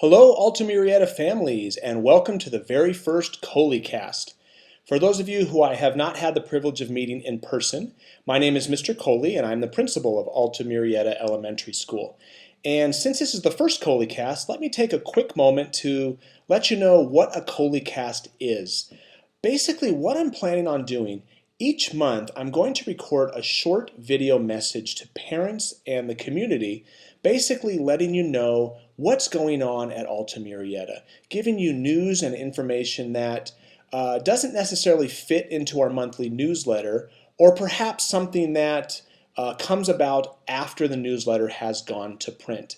Hello, Alta Murrieta families, and welcome to the very first ColeyCast. For those of you who I have not had the privilege of meeting in person, my name is Mr. Coley, and I'm the principal of Alta Murrieta Elementary School. And since this is the first ColeyCast, let me take a quick moment to let you know what a ColeyCast is. Basically, what I'm planning on doing, each month I'm going to record a short video message to parents and the community, basically letting you know what's going on at Alta Murrieta, giving you news and information that doesn't necessarily fit into our monthly newsletter, or perhaps something that comes about after the newsletter has gone to print.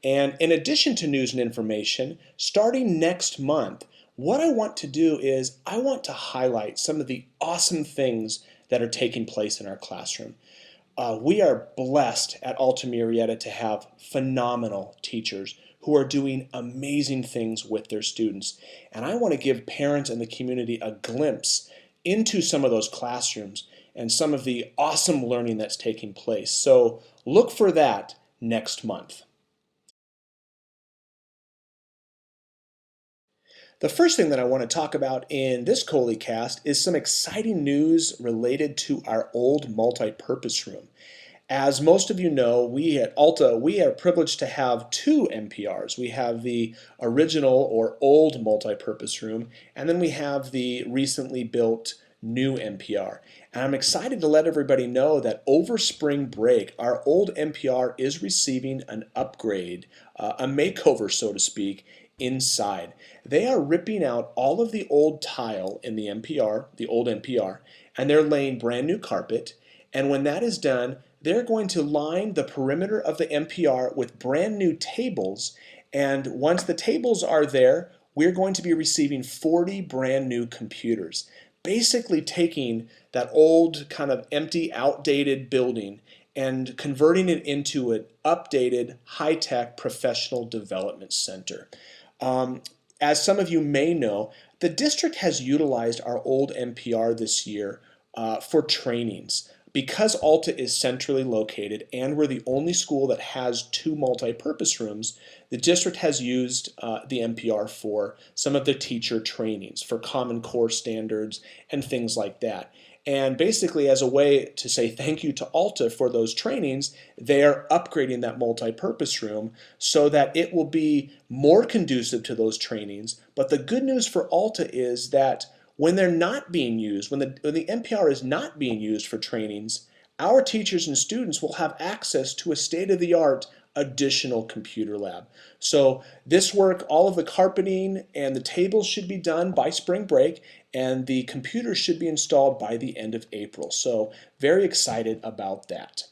And in addition to news and information, starting next month, what I want to do is I want to highlight some of the awesome things that are taking place in our classroom. We are blessed at Alta Murrieta to have phenomenal teachers who are doing amazing things with their students. And I want to give parents and the community a glimpse into some of those classrooms and some of the awesome learning that's taking place. So look for that next month. The first thing that I want to talk about in this ColeyCast is some exciting news related to our old multi-purpose room. As most of you know, we at Alta, we are privileged to have two MPRs. We have the original or old multi-purpose room, and then we have the recently built new MPR. And I'm excited to let everybody know that over spring break, our old MPR is receiving an upgrade, a makeover, so to speak, inside. They are ripping out all of the old tile in the MPR, the old MPR, and they're laying brand new carpet. And when that is done, they're going to line the perimeter of the MPR with brand new tables. And once the tables are there, we're going to be receiving 40 brand new computers. Basically taking that old kind of empty, outdated building and converting it into an updated, high-tech professional development center. As some of you may know, the district has utilized our old MPR this year for trainings. Because Alta is centrally located and we're the only school that has two multi-purpose rooms, the district has used the MPR for some of the teacher trainings, for Common Core standards and things like that. And basically, as a way to say thank you to Alta for those trainings, they are upgrading that multi-purpose room so that it will be more conducive to those trainings. But the good news for Alta is that when they're not being used, when the MPR is not being used for trainings, our teachers and students will have access to a state-of-the-art additional computer lab. So this work, all of the carpeting and the tables should be done by spring break, and the computers should be installed by the end of April. So very excited about that.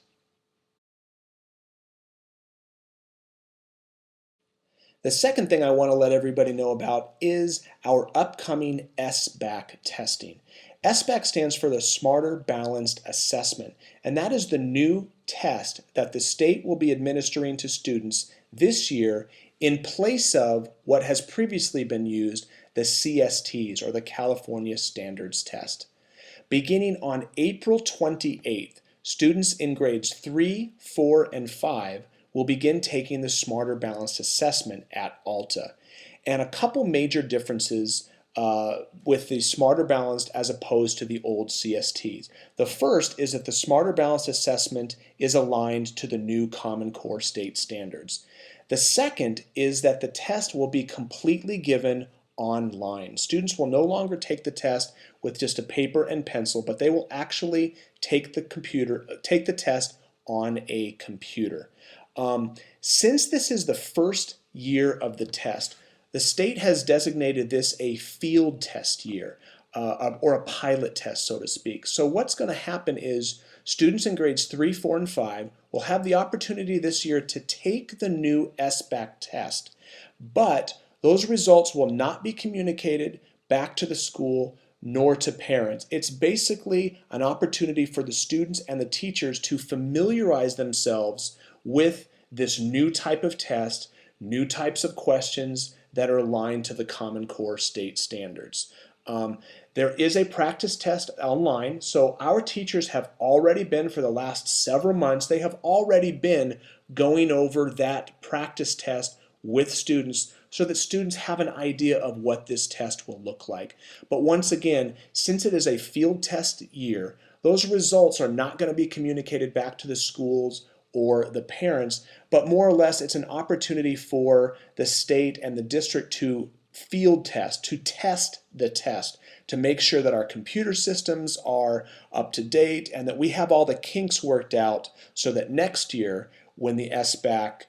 The second thing I want to let everybody know about is our upcoming SBAC testing. SBAC stands for the Smarter Balanced Assessment, and that is the new test that the state will be administering to students this year in place of what has previously been used, the CSTs, or the California Standards Test. Beginning on April 28th, students in grades 3, 4, and 5 will begin taking the Smarter Balanced Assessment at Alta. And a couple major differences with the Smarter Balanced as opposed to the old CSTs. The first is that the Smarter Balanced Assessment is aligned to the new Common Core state standards. The second is that the test will be completely given online. Students will no longer take the test with just a paper and pencil, but they will actually take the test on a computer. Since this is the first year of the test, the state has designated this a field test year, or a pilot test, so to speak. So what's going to happen is students in grades 3, 4, and 5 will have the opportunity this year to take the new SBAC test, but those results will not be communicated back to the school nor to parents. It's basically an opportunity for the students and the teachers to familiarize themselves with this new type of test, new types of questions that are aligned to the Common Core state standards. There is a practice test online, so our teachers have already been, for the last several months, they have already been going over that practice test with students so that students have an idea of what this test will look like. But once again, since it is a field test year, those results are not going to be communicated back to the schools or the parents, but more or less it's an opportunity for the state and the district to field test, to test the test, to make sure that our computer systems are up to date and that we have all the kinks worked out so that next year when the SBAC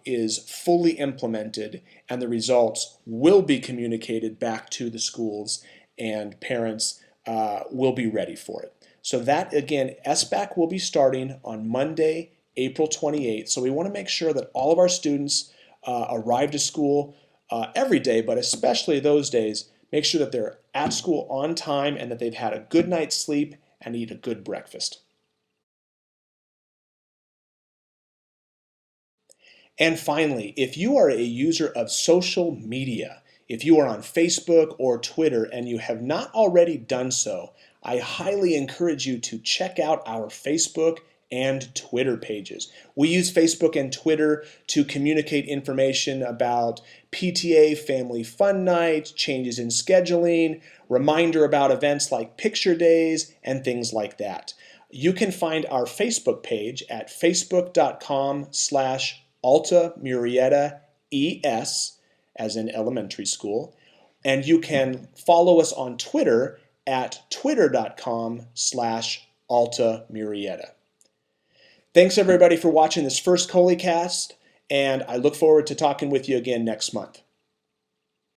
is fully implemented and the results will be communicated back to the schools and parents will be ready for it. So that, again, SBAC will be starting on Monday, April 28th. So we want to make sure that all of our students arrive to school every day, but especially those days, make sure that they're at school on time and that they've had a good night's sleep and eat a good breakfast. And finally, if you are a user of social media, if you are on Facebook or Twitter and you have not already done so, I highly encourage you to check out our Facebook and Twitter pages. We use Facebook and Twitter to communicate information about PTA Family Fun Night, changes in scheduling, reminder about events like picture days, and things like that. You can find our Facebook page at facebook.com/Alta Murrieta ES, as in elementary school, and you can follow us on Twitter at twitter.com/Alta Murrieta. Thanks everybody for watching this first ColeyCast, and I look forward to talking with you again next month.